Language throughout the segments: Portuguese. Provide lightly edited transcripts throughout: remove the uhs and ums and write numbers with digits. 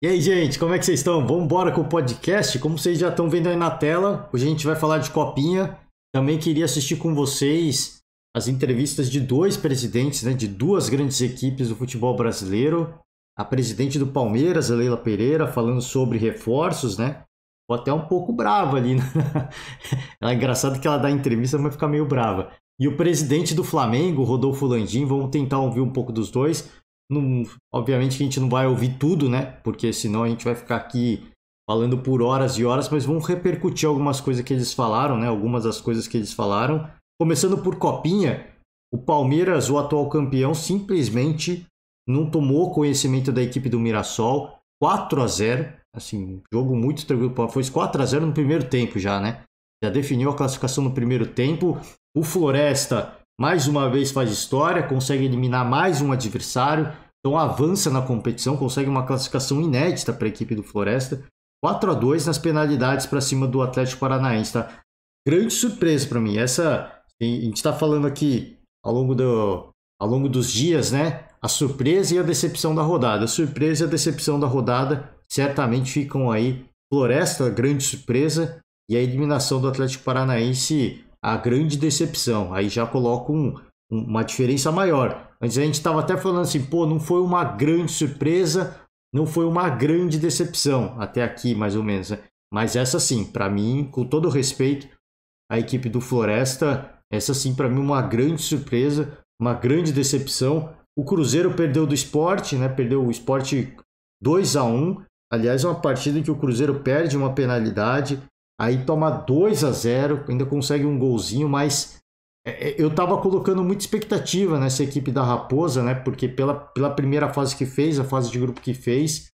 E aí, gente, como é que vocês estão? Vamos embora com o podcast? Como vocês já estão vendo aí na tela, hoje a gente vai falar de copinha. Também queria assistir com vocês as entrevistas de dois presidentes, né, de duas grandes equipes do futebol brasileiro. A presidente do Palmeiras, a Leila Pereira, falando sobre reforços, né? Ficou até um pouco brava ali, né? É engraçado que ela dá entrevista, mas fica meio brava. E o presidente do Flamengo, Rodolfo Landim, vamos tentar ouvir um pouco dos dois. Não, obviamente que a gente não vai ouvir tudo, né? Porque senão a gente vai ficar aqui falando por horas e horas, mas vamos repercutir algumas coisas que eles falaram, né? Algumas das coisas que eles falaram. Começando por Copinha, o Palmeiras, o atual campeão, simplesmente não tomou conhecimento da equipe do Mirassol. 4-0, assim, jogo muito tranquilo. Foi 4-0 no primeiro tempo já, né? Já definiu a classificação no primeiro tempo. O Floresta mais uma vez faz história, consegue eliminar mais um adversário, então avança na competição, consegue uma classificação inédita para a equipe do Floresta. 4-2 nas penalidades para cima do Atlético Paranaense, tá? Grande surpresa para mim. Essa, a gente está falando aqui ao longo dos dias, né? A surpresa e a decepção da rodada. A surpresa e a decepção da rodada certamente ficam aí. Floresta, grande surpresa, e a eliminação do Atlético Paranaense, a grande decepção. Aí já coloco uma diferença maior. Antes a gente estava até falando assim, pô, não foi uma grande surpresa, não foi uma grande decepção, até aqui mais ou menos, né? Mas essa sim, para mim, com todo respeito, a equipe do Floresta, essa sim para mim uma grande surpresa, uma grande decepção. O Cruzeiro perdeu do Sport, né? Perdeu o Sport 2-1. Aliás, é uma partida em que o Cruzeiro perde uma penalidade, aí toma 2-0, ainda consegue um golzinho, mas eu estava colocando muita expectativa nessa equipe da Raposa, né? Porque pela primeira fase que fez, a fase de grupo que fez,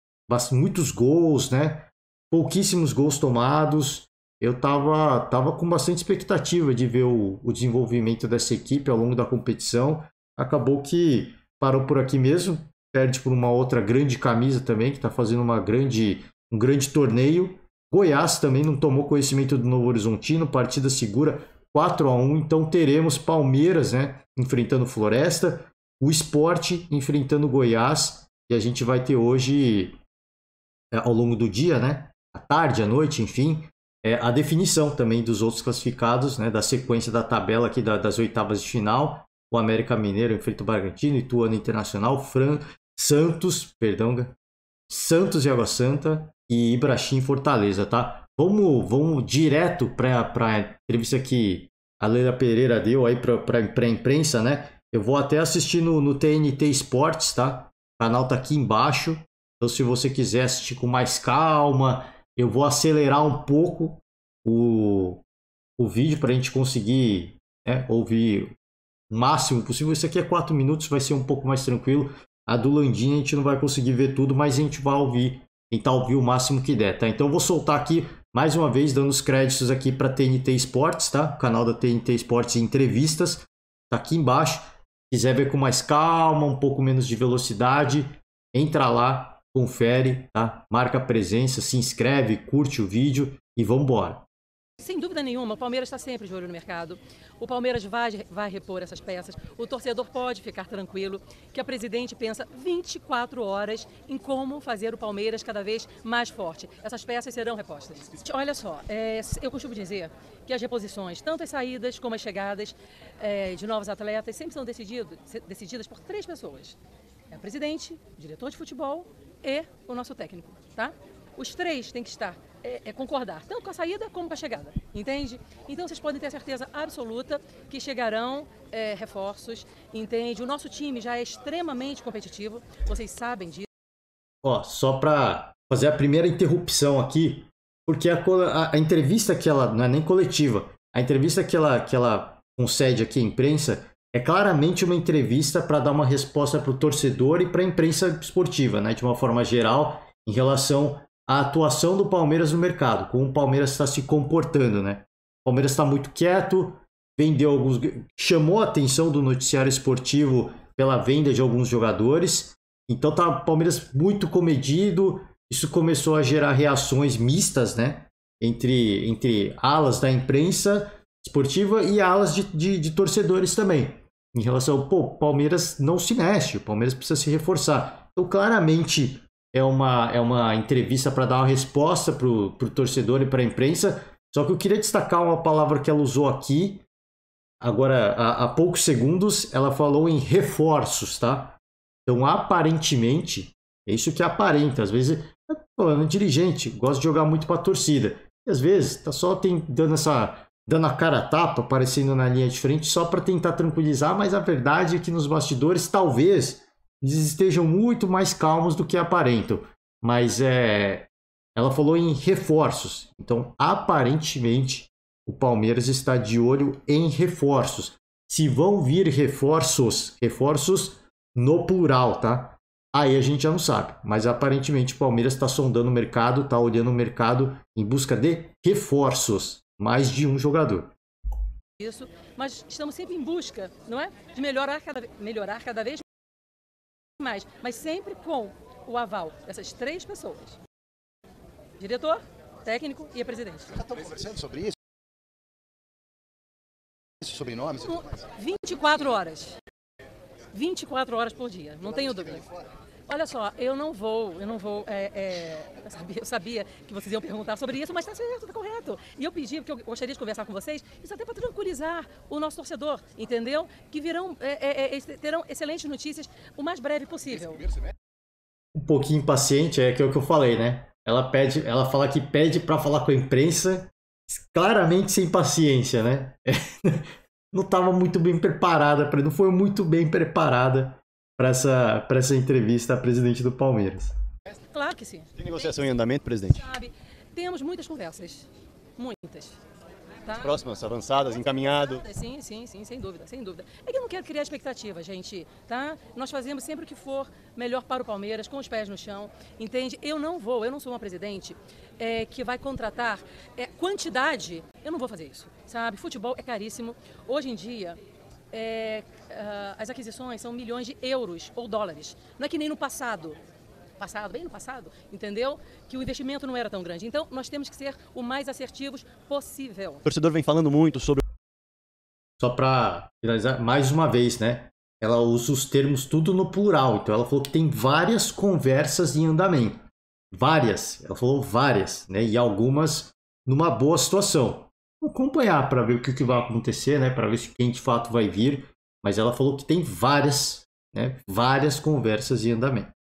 muitos gols, né? Pouquíssimos gols tomados. Eu tava com bastante expectativa de ver o desenvolvimento dessa equipe ao longo da competição. Acabou que parou por aqui mesmo, perde por uma outra grande camisa também, que está fazendo um grande torneio. Goiás também não tomou conhecimento do Novo Horizontino, partida segura 4-1, então teremos Palmeiras, né, enfrentando Floresta, o Sport enfrentando Goiás, e a gente vai ter hoje, ao longo do dia, né, à tarde, à noite, enfim, a definição também dos outros classificados, né, da sequência da tabela aqui das oitavas de final. O América Mineiro enfrenta o Bragantino, Ituano Internacional, Santos e Água Santa e Ibrachim Fortaleza, tá? Vamos direto para a entrevista que a Leila Pereira deu aí para a imprensa, né? Eu vou até assistir no TNT Esportes, tá? O canal tá aqui embaixo. Então, se você quiser assistir com mais calma, eu vou acelerar um pouco o vídeo para a gente conseguir, né, ouvir o máximo possível. Isso aqui é 4 minutos, vai ser um pouco mais tranquilo. A do Landim a gente não vai conseguir ver tudo, mas a gente vai tentar ouvir o máximo que der, tá? Então eu vou soltar aqui, mais uma vez, dando os créditos aqui para TNT Esportes, tá? O canal da TNT Esportes e Entrevistas, tá aqui embaixo. Se quiser ver com mais calma, um pouco menos de velocidade, entra lá, confere, tá? Marca a presença, se inscreve, curte o vídeo e vamos embora. Sem dúvida nenhuma, o Palmeiras está sempre de olho no mercado. O Palmeiras vai repor essas peças. O torcedor pode ficar tranquilo que a presidente pensa 24 horas em como fazer o Palmeiras cada vez mais forte. Essas peças serão repostas. Olha só, eu costumo dizer que as reposições, tanto as saídas como as chegadas de novos atletas, sempre são decididas por 3 pessoas. É o presidente, o diretor de futebol e o nosso técnico, tá? Os 3 têm que estar concordar, tanto com a saída como com a chegada, entende? Então vocês podem ter a certeza absoluta que chegarão reforços, entende? O nosso time já é extremamente competitivo, vocês sabem disso. Ó, só para fazer a primeira interrupção aqui, porque a entrevista que ela, não é nem coletiva, a entrevista que ela concede aqui à imprensa é claramente uma entrevista para dar uma resposta para o torcedor e para a imprensa esportiva, né? De uma forma geral, em relação a atuação do Palmeiras no mercado, como o Palmeiras está se comportando, né? O Palmeiras está muito quieto, chamou a atenção do noticiário esportivo pela venda de alguns jogadores, então tá o Palmeiras muito comedido. Isso começou a gerar reações mistas, né? Entre alas da imprensa esportiva e alas de torcedores também, em relação ao, o Palmeiras não se mexe, o Palmeiras precisa se reforçar. Então, claramente, uma entrevista para dar uma resposta para o torcedor e para a imprensa. Só que eu queria destacar uma palavra que ela usou aqui. Agora, há poucos segundos, ela falou em reforços, tá? Então, aparentemente, é isso que aparenta. Às vezes, falando dirigente, gosta de jogar muito para a torcida. E às vezes, tá só dando a cara a tapa, aparecendo na linha de frente, só para tentar tranquilizar. Mas a verdade é que nos bastidores, talvez, eles estejam muito mais calmos do que aparentam. Mas ela falou em reforços. Então, aparentemente, o Palmeiras está de olho em reforços. Se vão vir reforços no plural, tá? Aí a gente já não sabe. Mas aparentemente o Palmeiras está sondando o mercado, está olhando o mercado em busca de reforços. Mais de um jogador. Isso, mas estamos sempre em busca, não é? De melhorar cada vez mais. Mas sempre com o aval dessas 3 pessoas. Diretor, técnico e a presidente. Já estão conversando sobre isso? Sobrenomes? 24 horas. 24 horas por dia, não tenho dúvida. Olha só, eu não vou. Eu sabia que vocês iam perguntar sobre isso, mas está certo, está correto. E eu pedi, porque eu gostaria de conversar com vocês, isso até para tranquilizar o nosso torcedor, entendeu? Que terão excelentes notícias o mais breve possível. Um pouquinho impaciente, é o que eu falei, né? Ela fala que pede para falar com a imprensa, claramente sem paciência, né? Não estava muito bem preparada, não foi muito bem preparada para essa entrevista à presidente do Palmeiras. Claro que sim. Tem negociação em andamento, presidente? Sabe, temos muitas conversas, muitas. Tá? Próximas, avançadas, encaminhado? Sim, sem dúvida. É que eu não quero criar expectativa, gente, tá? Nós fazemos sempre o que for melhor para o Palmeiras, com os pés no chão, entende? Eu não sou uma presidente que vai contratar quantidade, eu não vou fazer isso, sabe? Futebol é caríssimo. Hoje em dia, as aquisições são milhões de euros ou dólares. Não é que nem no bem no passado, entendeu? Que o investimento não era tão grande. Então, nós temos que ser o mais assertivos possível. O torcedor vem falando muito sobre... Só para finalizar, mais uma vez, né? Ela usa os termos tudo no plural. Então, ela falou que tem várias conversas em andamento. Várias. Ela falou várias, né? E algumas numa boa situação. Vamos acompanhar para ver o que vai acontecer, né? Para ver quem de fato vai vir. Mas ela falou que tem várias conversas em andamento.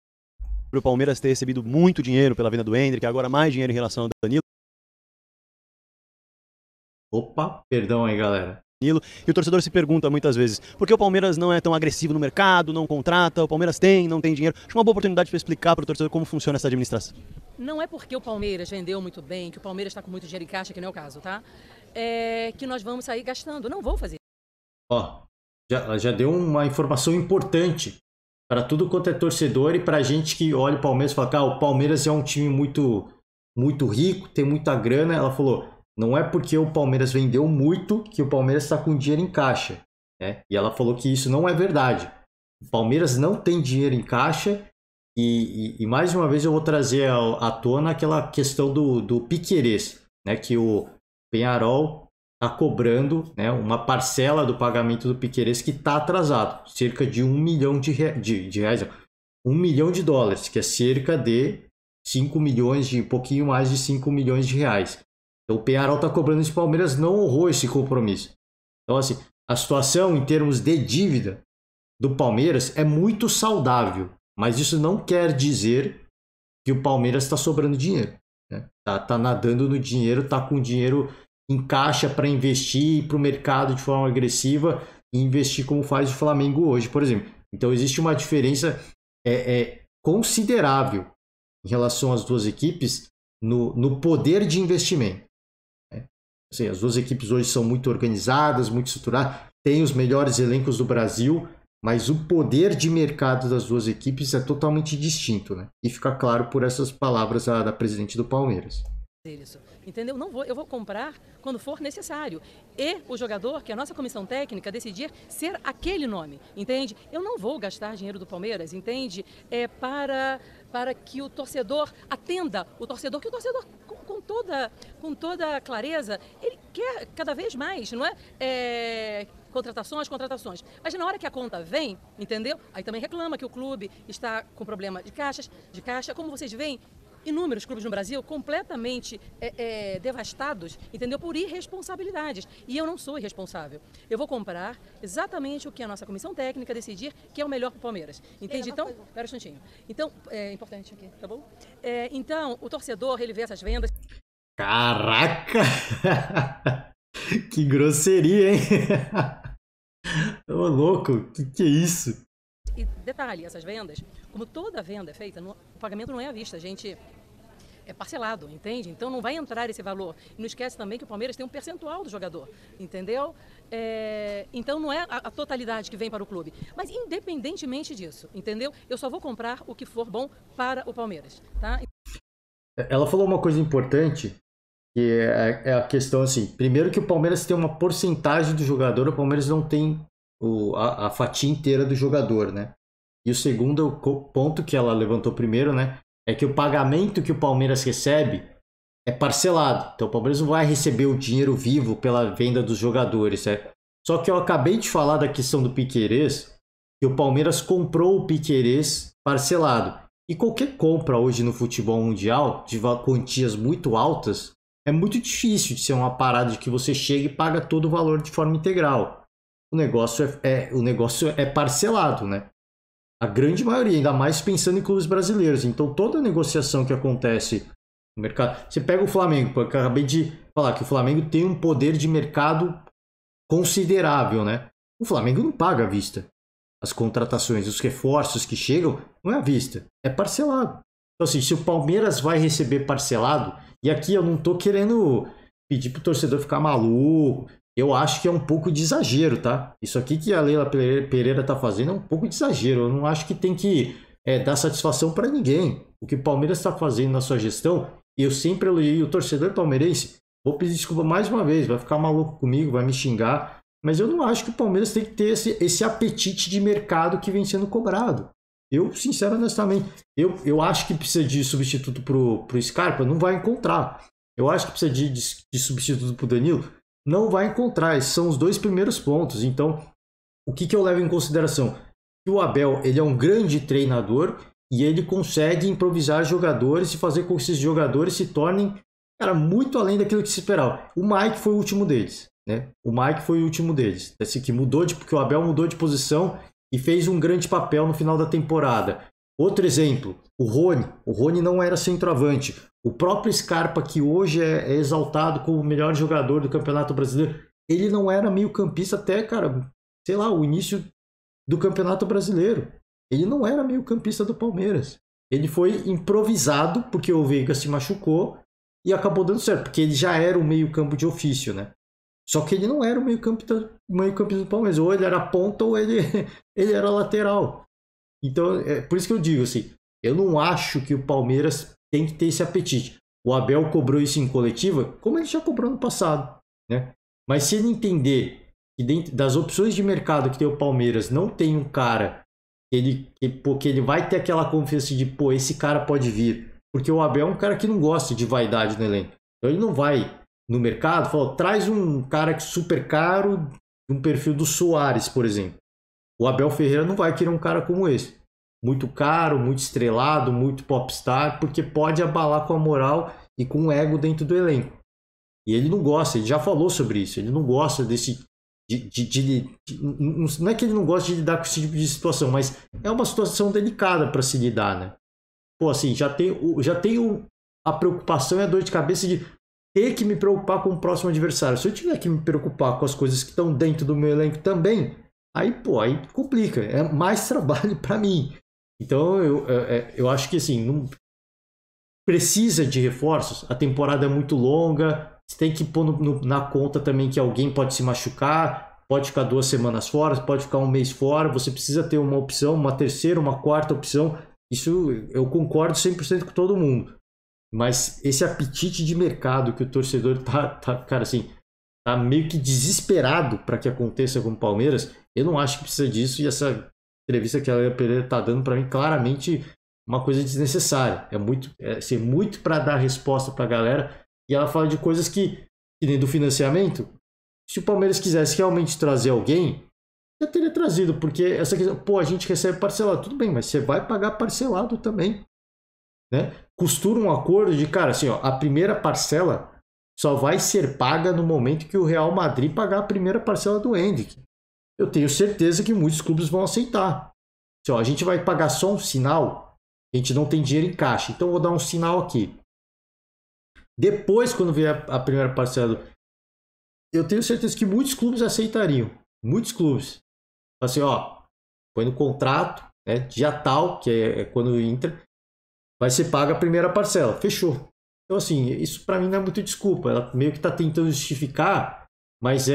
Para o Palmeiras ter recebido muito dinheiro pela venda do Endrick, agora mais dinheiro em relação ao Danilo. Opa, perdão aí, galera. E o torcedor se pergunta muitas vezes, por que o Palmeiras não é tão agressivo no mercado, não contrata, o Palmeiras não tem dinheiro. Acho uma boa oportunidade para explicar para o torcedor como funciona essa administração. Não é porque o Palmeiras vendeu muito bem, que o Palmeiras está com muito dinheiro em caixa, que não é o caso, tá? Que nós vamos sair gastando. Não vou fazer. Já deu uma informação importante para tudo quanto é torcedor e para a gente que olha o Palmeiras e fala, o Palmeiras é um time muito, muito rico, tem muita grana. Ela falou, não é porque o Palmeiras vendeu muito que o Palmeiras está com dinheiro em caixa, né? E ela falou que isso não é verdade. O Palmeiras não tem dinheiro em caixa e mais uma vez eu vou trazer à tona aquela questão do Piquerez, né? Que o Peñarol está cobrando, né, uma parcela do pagamento do Piquerez que está atrasado, cerca de $1 milhão de reais, $1 milhão, que é cerca de 5 milhões, um pouquinho mais de 5 milhões de reais. Então o Peñarol está cobrando isso, o Palmeiras não honrou esse compromisso. Então assim, a situação em termos de dívida do Palmeiras é muito saudável, mas isso não quer dizer que o Palmeiras está sobrando dinheiro, né? Tá nadando no dinheiro, tá com dinheiro em caixa para investir para o mercado de forma agressiva e investir como faz o Flamengo hoje, por exemplo. Então existe uma diferença considerável em relação às duas equipes no poder de investimento. Assim, as duas equipes hoje são muito organizadas, muito estruturadas, têm os melhores elencos do Brasil, mas o poder de mercado das duas equipes é totalmente distinto, né? E fica claro por essas palavras da presidente do Palmeiras. Isso, entendeu? Eu vou comprar quando for necessário. E o jogador, que a nossa comissão técnica decidir ser aquele nome, entende? Eu não vou gastar dinheiro do Palmeiras, entende? Para que o torcedor atenda, que o torcedor com toda clareza, ele quer cada vez mais, não é? Contratações. Mas na hora que a conta vem, entendeu? Aí também reclama que o clube está com problema de caixa. Como vocês veem, inúmeros clubes no Brasil completamente devastados, entendeu? Por irresponsabilidades. E eu não sou irresponsável. Eu vou comprar exatamente o que a nossa comissão técnica decidir que é o melhor para o Palmeiras. Entende? Então, espera um instantinho. Então, é importante aqui, tá bom? Então, o torcedor, ele vê essas vendas. Caraca! Que grosseria, hein? Ô, louco, que é isso? E detalhe, essas vendas, como toda venda é feita, o pagamento não é à vista, gente, é parcelado, entende? Então não vai entrar esse valor. E não esquece também que o Palmeiras tem um percentual do jogador, entendeu? Então não é a totalidade que vem para o clube. Mas independentemente disso, entendeu? Eu só vou comprar o que for bom para o Palmeiras, tá? Ela falou uma coisa importante, que é a questão assim, primeiro que o Palmeiras tem uma porcentagem do jogador, o Palmeiras não tem a fatia inteira do jogador, né? E o segundo ponto que ela levantou primeiro, né, é que o pagamento que o Palmeiras recebe é parcelado. Então o Palmeiras não vai receber o dinheiro vivo pela venda dos jogadores, Só que eu acabei de falar da questão do Piquerez, que o Palmeiras comprou o Piquerez parcelado. E qualquer compra hoje no futebol mundial, de quantias muito altas, é muito difícil de ser uma parada de que você chega e paga todo o valor de forma integral. O negócio é parcelado, né? A grande maioria, ainda mais pensando em clubes brasileiros. Então, toda negociação que acontece no mercado... Você pega o Flamengo, porque eu acabei de falar que o Flamengo tem um poder de mercado considerável, né? O Flamengo não paga à vista. As contratações, os reforços que chegam, não é à vista, é parcelado. Então, assim, se o Palmeiras vai receber parcelado, e aqui eu não tô querendo pedir pro torcedor ficar maluco, eu acho que é um pouco de exagero, tá? Isso aqui que a Leila Pereira tá fazendo é um pouco de exagero. Eu não acho que tem que dar satisfação para ninguém. O que o Palmeiras está fazendo na sua gestão, eu sempre elogiei o torcedor palmeirense. Vou pedir desculpa mais uma vez, vai ficar maluco comigo, vai me xingar. Mas eu não acho que o Palmeiras tem que ter esse apetite de mercado que vem sendo cobrado. Eu, sinceramente, honestamente, eu acho que precisa de substituto pro Scarpa, não vai encontrar. Eu acho que precisa de substituto pro Danilo, não vai encontrar. Esses são os dois primeiros pontos. Então, o que eu levo em consideração? Que o Abel, ele é um grande treinador e ele consegue improvisar jogadores e fazer com que esses jogadores se tornem, cara, muito além daquilo que se esperava. O Mike foi o último deles, né? O Mike foi o último deles. Esse que mudou porque o Abel mudou de posição e fez um grande papel no final da temporada. Outro exemplo, o Rony. O Rony não era centroavante. O próprio Scarpa, que hoje é exaltado como o melhor jogador do Campeonato Brasileiro, ele não era meio-campista até, cara, sei lá, o início do Campeonato Brasileiro. Ele não era meio-campista do Palmeiras. Ele foi improvisado porque o Veiga se machucou e acabou dando certo, porque ele já era o meio-campo de ofício, né? Só que ele não era o meio-campista do Palmeiras. Ou ele era ponta ou ele era lateral. Então, é por isso que eu digo assim, eu não acho que o Palmeiras tem que ter esse apetite. O Abel cobrou isso em coletiva, como ele já cobrou no passado, né? Mas se ele entender que dentro das opções de mercado que tem o Palmeiras, não tem um cara que ele vai ter aquela confiança de, pô, esse cara pode vir. Porque o Abel é um cara que não gosta de vaidade no elenco. Então ele não vai no mercado, fala, traz um cara super caro, um perfil do Soares, por exemplo. O Abel Ferreira não vai querer um cara como esse. Muito caro, muito estrelado, muito popstar, porque pode abalar com a moral e com o ego dentro do elenco. E ele não gosta, ele já falou sobre isso, ele não gosta desse... não é que ele não gosta de lidar com esse tipo de situação, mas é uma situação delicada para se lidar, né? Pô, assim, já tenho a preocupação e a dor de cabeça de ter que me preocupar com o próximo adversário. Se eu tiver que me preocupar com as coisas que estão dentro do meu elenco também, aí complica, é mais trabalho para mim. Então eu acho que assim, não precisa de reforços, a temporada é muito longa, você tem que pôr na conta também que alguém pode se machucar, pode ficar 2 semanas fora, pode ficar 1 mês fora, você precisa ter uma opção, uma terceira, uma quarta opção. Isso eu concordo 100% com todo mundo. Mas esse apetite de mercado que o torcedor cara, assim, tá meio que desesperado para que aconteça com o Palmeiras, eu não acho que precisa disso. E essa entrevista que a Leila Pereira tá dando para mim, claramente uma coisa desnecessária. É muito para dar resposta para a galera. E ela fala de coisas que que nem do financiamento, se o Palmeiras quisesse realmente trazer alguém, já teria trazido, porque essa questão, pô, a gente recebe parcelado, tudo bem, mas você vai pagar parcelado também, né? Costura um acordo de, cara, assim, ó, a primeira parcela só vai ser paga no momento que o Real Madrid pagar a primeira parcela do Endrick. Eu tenho certeza que muitos clubes vão aceitar. Assim, ó, a gente vai pagar só um sinal, a gente não tem dinheiro em caixa, então eu vou dar um sinal aqui. Depois, quando vier a primeira parcela, eu tenho certeza que muitos clubes aceitariam. Muitos clubes. Assim, ó, põe no contrato, né, dia tal, que é quando entra, vai ser paga a primeira parcela. Fechou. Então, assim, isso para mim não é muito desculpa. Ela meio que está tentando justificar, mas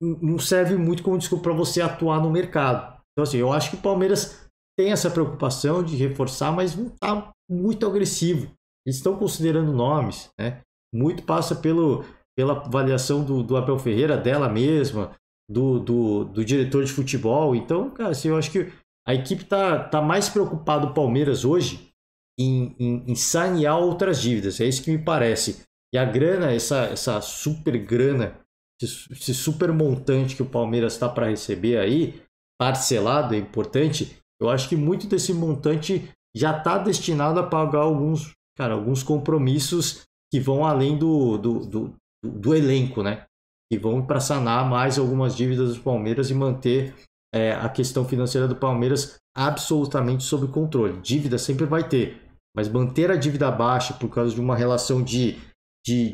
não serve muito como desculpa para você atuar no mercado. Então, assim, eu acho que o Palmeiras tem essa preocupação de reforçar, mas não está muito agressivo. Eles estão considerando nomes, né? Muito passa pela avaliação do Abel Ferreira, dela mesma, do diretor de futebol. Então, cara, assim, eu acho que a equipe tá mais preocupada, o Palmeiras hoje, em sanear outras dívidas. É isso que me parece. E a grana, essa super grana, esse super montante que o Palmeiras está para receber aí, parcelado, é importante. Eu acho que muito desse montante já está destinado a pagar alguns compromissos que vão além do elenco, né? Que vão para sanar mais algumas dívidas do Palmeiras e manter a questão financeira do Palmeiras absolutamente sob controle. Dívida sempre vai ter, mas manter a dívida baixa por causa de uma relação de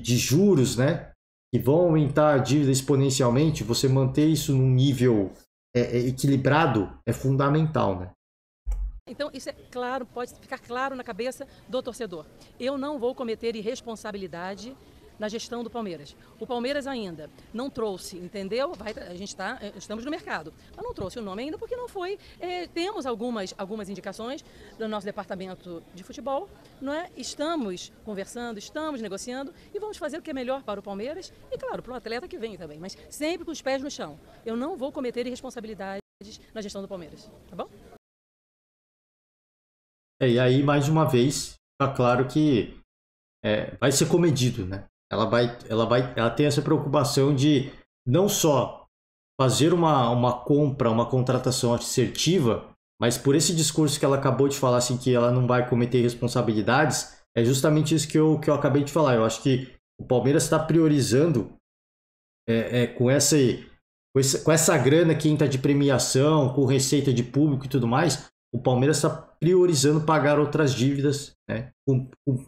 juros, né? Que vão aumentar a dívida exponencialmente, você manter isso num nível equilibrado é fundamental, né? Então, isso é claro, pode ficar claro na cabeça do torcedor. Eu não vou cometer irresponsabilidade na gestão do Palmeiras. O Palmeiras ainda não trouxe, entendeu? Estamos no mercado, mas não trouxe o nome ainda porque não foi. Temos algumas indicações do nosso departamento de futebol, não é? Estamos conversando, estamos negociando e vamos fazer o que é melhor para o Palmeiras e, claro, para o atleta que vem também, mas sempre com os pés no chão. Eu não vou cometer irresponsabilidades na gestão do Palmeiras, tá bom? E aí, mais uma vez, fica claro que vai ser comedido, né? Ela tem essa preocupação de não só fazer uma compra, uma contratação assertiva, mas por esse discurso que ela acabou de falar, assim, que ela não vai cometer responsabilidades, é justamente isso que eu acabei de falar. Eu acho que o Palmeiras está priorizando com essa grana que entra de premiação, com receita de público e tudo mais, o Palmeiras está priorizando pagar outras dívidas, né?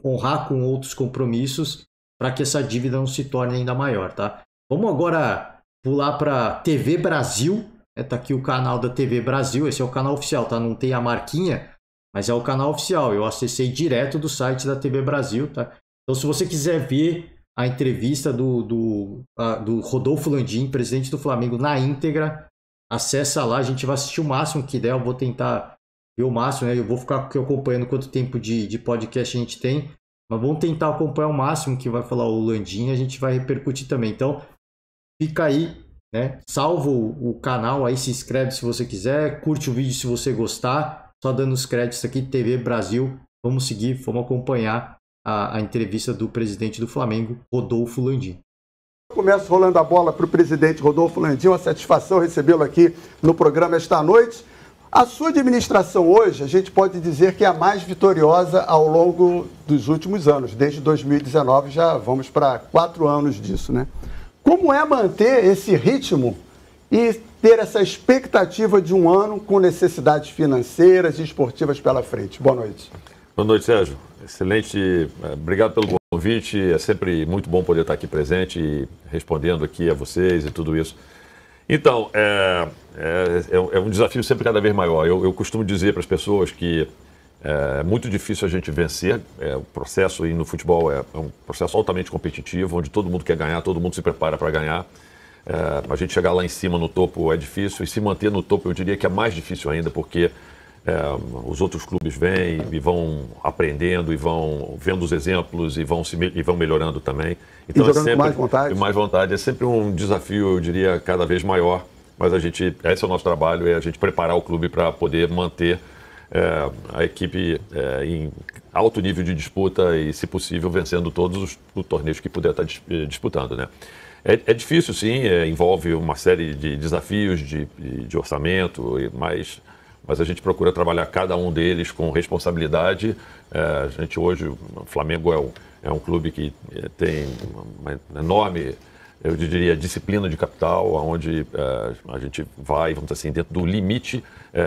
Honrar com outros compromissos, para que essa dívida não se torne ainda maior, tá? Vamos agora pular para TV Brasil. Tá aqui o canal da TV Brasil, esse é o canal oficial, tá? Não tem a marquinha, mas é o canal oficial. Eu acessei direto do site da TV Brasil, tá? Então, se você quiser ver a entrevista do Rodolfo Landim, presidente do Flamengo, na íntegra, acessa lá. A gente vai assistir o máximo que der. Eu vou tentar ver o máximo, né? Eu vou ficar aqui acompanhando quanto tempo de podcast a gente tem. Mas vamos tentar acompanhar o máximo que vai falar o Landim, a gente vai repercutir também. Então, fica aí, né? Salva o canal aí, se inscreve se você quiser, curte o vídeo se você gostar. Só dando os créditos aqui, TV Brasil. Vamos seguir, vamos acompanhar a entrevista do presidente do Flamengo, Rodolfo Landim. Começo rolando a bola para o presidente Rodolfo Landim, uma satisfação recebê-lo aqui no programa esta noite. A sua administração hoje, a gente pode dizer que é a mais vitoriosa ao longo dos últimos anos. Desde 2019 já vamos para 4 anos disso, né? Como é manter esse ritmo e ter essa expectativa de um ano com necessidades financeiras e esportivas pela frente? Boa noite. Boa noite, Sérgio. Excelente. Obrigado pelo convite. É sempre muito bom poder estar aqui presente e respondendo aqui a vocês e tudo isso. Então, é um desafio sempre cada vez maior. Eu costumo dizer para as pessoas que é muito difícil a gente vencer. O processo aí no futebol é um processo altamente competitivo, onde todo mundo quer ganhar, todo mundo se prepara para ganhar. A gente chegar lá em cima no topo é difícil, e se manter no topo eu diria que é mais difícil ainda, porque os outros clubes vêm e vão aprendendo e vão vendo os exemplos e vão melhorando também. Então, sempre mais vontade. É sempre um desafio, eu diria, cada vez maior. Mas esse é o nosso trabalho, é a gente preparar o clube para poder manter a equipe alto nível de disputa e, se possível, vencendo todos os torneios que puder estar disputando, né? É difícil, sim, envolve uma série de desafios de orçamento, mas a gente procura trabalhar cada um deles com responsabilidade. A gente hoje, o Flamengo é um clube que tem uma enorme, eu diria, disciplina de capital, onde a gente vai, vamos dizer assim, dentro do limite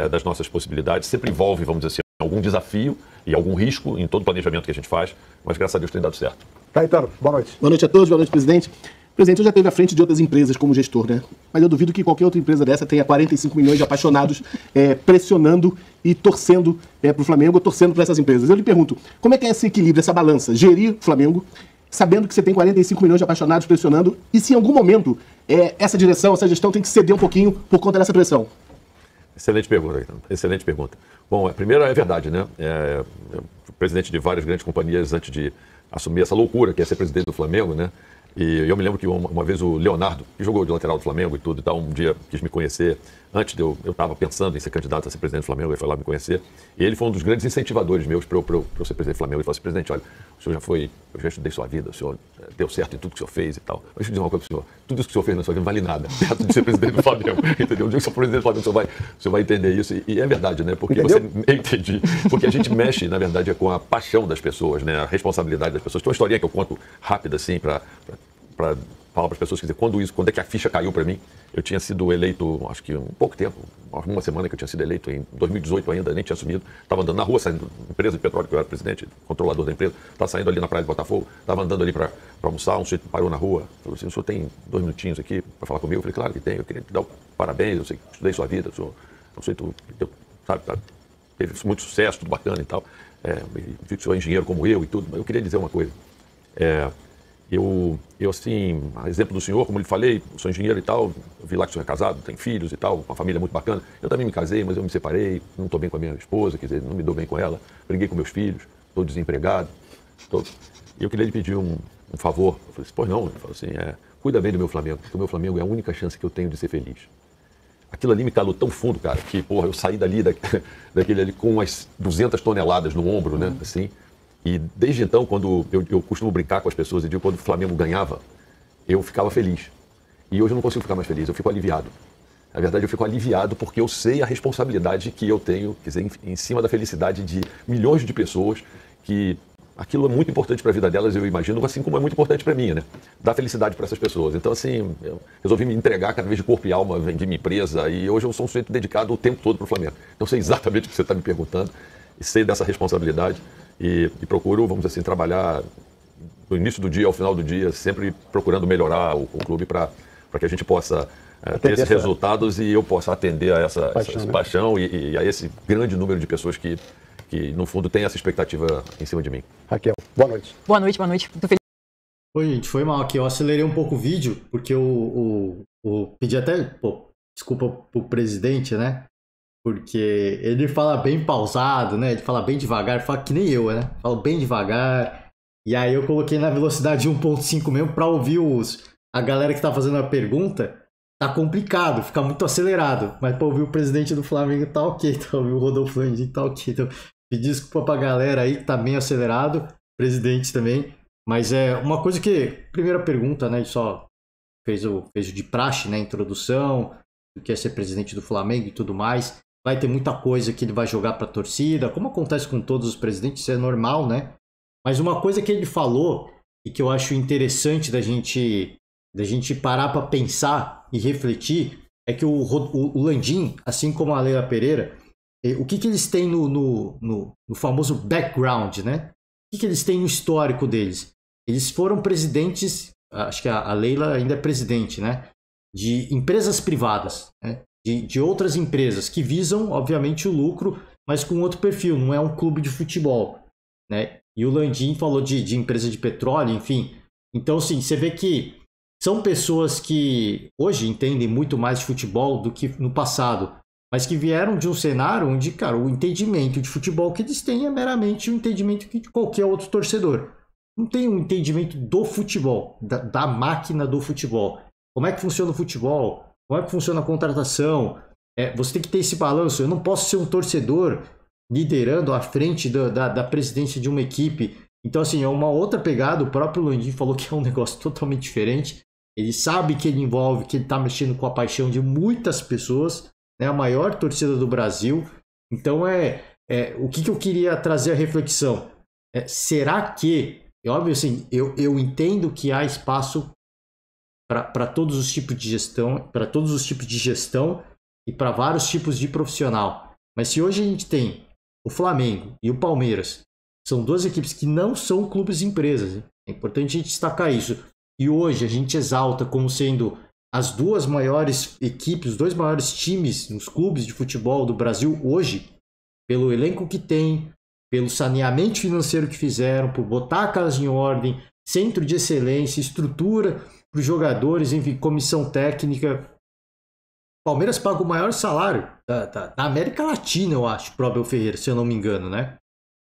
das nossas possibilidades. Sempre envolve, vamos dizer assim, algum desafio e algum risco em todo o planejamento que a gente faz, mas graças a Deus tem dado certo. Caetano, boa noite. Boa noite a todos, boa noite, presidente. Presidente, eu já esteve à frente de outras empresas como gestor, né? Mas eu duvido que qualquer outra empresa dessa tenha 45 milhões de apaixonados pressionando e torcendo para o Flamengo, torcendo para essas empresas. Eu lhe pergunto, como é que é esse equilíbrio, essa balança? Gerir o Flamengo, sabendo que você tem 45 milhões de apaixonados pressionando, e se em algum momento essa direção, essa gestão tem que ceder um pouquinho por conta dessa pressão? Excelente pergunta, Caetano. Excelente pergunta. Bom, primeiro é verdade, né? Eu fui presidente de várias grandes companhias antes de assumir essa loucura que é ser presidente do Flamengo, né? E eu me lembro que uma vez o Leonardo, que jogou de lateral do Flamengo e tudo e tal, um dia quis me conhecer. Antes eu estava pensando em ser candidato a ser presidente do Flamengo, ele foi lá me conhecer. E ele foi um dos grandes incentivadores meus para eu ser presidente do Flamengo. Ele falou assim: presidente, olha, o senhor eu já estudei sua vida, o senhor deu certo em tudo que o senhor fez e tal. Mas deixa eu dizer uma coisa para o senhor: tudo isso que o senhor fez na sua vida não vale nada, perto de ser presidente do Flamengo. Entendeu? Um dia que eu for presidente do Flamengo, o senhor vai entender isso. E é verdade, né? Porque eu entendi. Porque a gente mexe, na verdade, com a paixão das pessoas, né? A responsabilidade das pessoas. Tem uma historinha que eu conto rápida, assim, para falar para as pessoas, quer dizer, quando é que a ficha caiu para mim. Eu tinha sido eleito, acho que um pouco tempo, uma semana que eu tinha sido eleito, em 2018 ainda, nem tinha assumido. Estava andando na rua, saindo da empresa de petróleo, que eu era presidente, controlador da empresa. Estava saindo ali na praia de Botafogo, estava andando ali para almoçar, um sujeito parou na rua, falou assim: o senhor tem 2 minutinhos aqui para falar comigo? Eu falei: claro que tenho, eu queria te dar parabéns, eu sei que estudei sua vida, o senhor é um sujeito, sabe, teve muito sucesso, tudo bacana e tal. Vi que o senhor é engenheiro como eu e tudo, mas eu queria dizer uma coisa. Eu, assim, a exemplo do senhor, como eu lhe falei, eu sou engenheiro e tal, eu vi lá que o senhor é casado, tem filhos e tal, uma família muito bacana. Eu também me casei, mas eu me separei, não estou bem com a minha esposa, quer dizer, não me dou bem com ela, briguei com meus filhos, estou desempregado. E eu queria lhe pedir um favor. Eu falei assim: pois não? Ele falou assim: cuida bem do meu Flamengo, porque o meu Flamengo é a única chance que eu tenho de ser feliz. Aquilo ali me calou tão fundo, cara, que, porra, eu saí daquele ali com umas 200 toneladas no ombro, né, assim. E desde então, quando eu costumo brincar com as pessoas e digo, quando o Flamengo ganhava, eu ficava feliz. E hoje eu não consigo ficar mais feliz, eu fico aliviado. Na verdade, eu fico aliviado porque eu sei a responsabilidade que eu tenho, quer dizer, em cima da felicidade de milhões de pessoas, que aquilo é muito importante para a vida delas, eu imagino, assim como é muito importante para a minha, né? Dar felicidade para essas pessoas. Então, assim, eu resolvi me entregar cada vez de corpo e alma, vendi minha empresa, e hoje eu sou um sujeito dedicado o tempo todo para o Flamengo. Então, sei exatamente o que você está me perguntando, e sei dessa responsabilidade. E procuro, vamos dizer assim, trabalhar do início do dia ao final do dia, sempre procurando melhorar o clube para que a gente possa ter esses resultados e eu possa atender a essa paixão e a esse grande número de pessoas que, no fundo, tem essa expectativa em cima de mim. Raquel, boa noite. Boa noite, boa noite. Muito feliz. Oi, gente, foi mal aqui. Eu acelerei um pouco o vídeo, porque eu pedi até desculpa pro presidente, né? Porque ele fala bem pausado, né? Ele fala bem devagar, fala que nem eu, né? Fala bem devagar. E aí eu coloquei na velocidade 1.5 mesmo pra ouvir a galera que tá fazendo a pergunta. Tá complicado, fica muito acelerado. Mas pra ouvir o presidente do Flamengo tá ok, tá ouvir o Rodolfo Landim tá ok. Então, pedir desculpa pra galera aí que tá bem acelerado, presidente também. Mas é uma coisa que, primeira pergunta, né? Ele só fez o de praxe, né? Introdução, do que é ser presidente do Flamengo e tudo mais. Vai ter muita coisa que ele vai jogar para a torcida, como acontece com todos os presidentes, isso é normal, né? Mas uma coisa que ele falou e que eu acho interessante da gente parar para pensar e refletir é que o Landim, assim como a Leila Pereira, o que eles têm no famoso background, né? O que eles têm no histórico deles? Eles foram presidentes, acho que a Leila ainda é presidente, né? De empresas privadas, né? De outras empresas que visam, obviamente, o lucro, mas com outro perfil, não é um clube de futebol, né? E o Landim falou de empresa de petróleo, enfim. Então, assim, você vê que são pessoas que hoje entendem muito mais de futebol do que no passado, mas que vieram de um cenário onde, cara, o entendimento de futebol que eles têm é meramente o entendimento que de qualquer outro torcedor. Não tem um entendimento do futebol, da máquina do futebol. Como é que funciona o futebol? Como é que funciona a contratação? Você tem que ter esse balanço. Eu não posso ser um torcedor liderando à frente da presidência de uma equipe. Então, assim, é uma outra pegada. O próprio Landim falou que é um negócio totalmente diferente. Ele sabe que ele envolve, que ele está mexendo com a paixão de muitas pessoas, né? A maior torcida do Brasil. Então, o que eu queria trazer a reflexão? Será que, óbvio assim, eu entendo que há espaço para todos os tipos de gestão, e para vários tipos de profissional. Mas se hoje a gente tem o Flamengo e o Palmeiras, são duas equipes que não são clubes empresas, hein? É importante a gente destacar isso. E hoje a gente exalta como sendo as duas maiores equipes, os dois maiores times nos clubes de futebol do Brasil hoje, pelo elenco que tem, pelo saneamento financeiro que fizeram, por botar a casa em ordem, centro de excelência, estrutura para os jogadores, enfim, comissão técnica. O Palmeiras paga o maior salário da América Latina, eu acho, pro Abel Ferreira, se eu não me engano, né?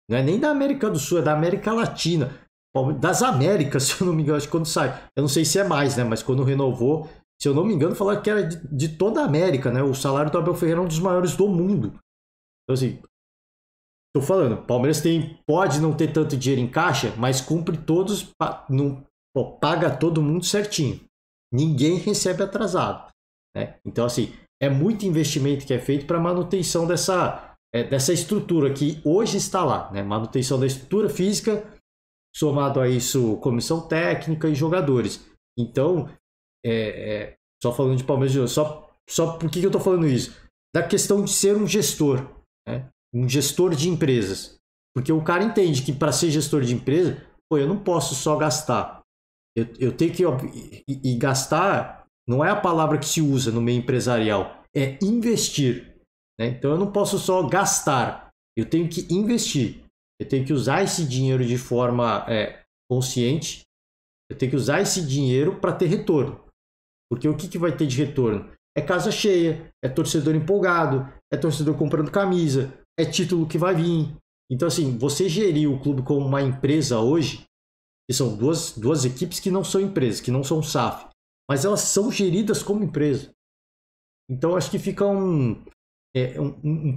Não é nem da América do Sul, é da América Latina. Das Américas, se eu não me engano, acho que quando sai. Eu não sei se é mais, né? Mas quando renovou, se eu não me engano, falaram que era de toda a América, né? O salário do Abel Ferreira é um dos maiores do mundo. Então, assim, tô falando, o Palmeiras pode não ter tanto dinheiro em caixa, mas cumpre todos, paga todo mundo certinho. Ninguém recebe atrasado, né? Então, assim, é muito investimento que é feito para manutenção dessa estrutura que hoje está lá, né? Manutenção da estrutura física, somado a isso, comissão técnica e jogadores. Então, só falando de Palmeiras, só por que eu tô falando isso? Da questão de ser um gestor, né? Um gestor de empresas. Porque o cara entende que para ser gestor de empresa, eu não posso só gastar. Eu tenho que... E gastar não é a palavra que se usa no meio empresarial, é investir, né? Então eu não posso só gastar, eu tenho que investir. Eu tenho que usar esse dinheiro de forma consciente. Eu tenho que usar esse dinheiro para ter retorno. Porque o que vai ter de retorno? É casa cheia, é torcedor empolgado, é torcedor comprando camisa, é título que vai vir. Então, assim, você gerir o clube como uma empresa hoje, que são duas equipes que não são empresas, que não são SAF, mas elas são geridas como empresa. Então, acho que fica um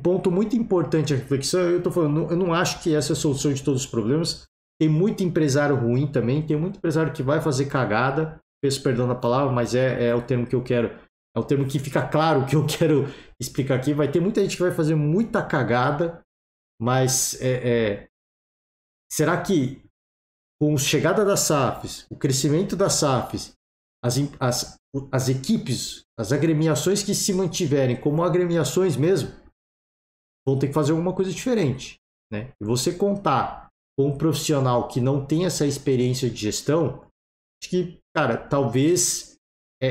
ponto muito importante a reflexão. Eu estou falando, eu não acho que essa é a solução de todos os problemas. Tem muito empresário ruim também, tem muito empresário que vai fazer cagada, peço perdão na palavra, mas é o termo que eu quero, é o termo que fica claro que eu quero explicar aqui. Vai ter muita gente que vai fazer muita cagada, mas será que com a chegada das SAFs, o crescimento das SAFs, as equipes, as agremiações que se mantiverem como agremiações mesmo, vão ter que fazer alguma coisa diferente, né? E você contar com um profissional que não tem essa experiência de gestão, acho que, cara, talvez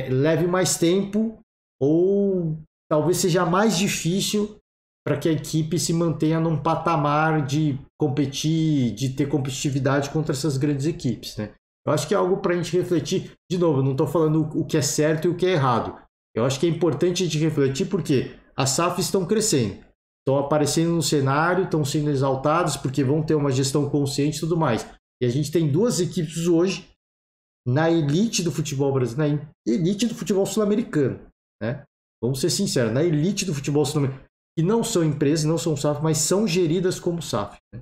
leve mais tempo ou talvez seja mais difícil para que a equipe se mantenha num patamar de competir, de ter competitividade contra essas grandes equipes, né? Eu acho que é algo para a gente refletir. De novo, eu não estou falando o que é certo e o que é errado. Eu acho que é importante a gente refletir porque as SAFs estão crescendo, estão aparecendo no cenário, estão sendo exaltados porque vão ter uma gestão consciente e tudo mais. E a gente tem duas equipes hoje na elite do futebol brasileiro, na elite do futebol sul-americano, né? Vamos ser sinceros, na elite do futebol sul-americano, que não são empresas, não são SAF, mas são geridas como SAF, né?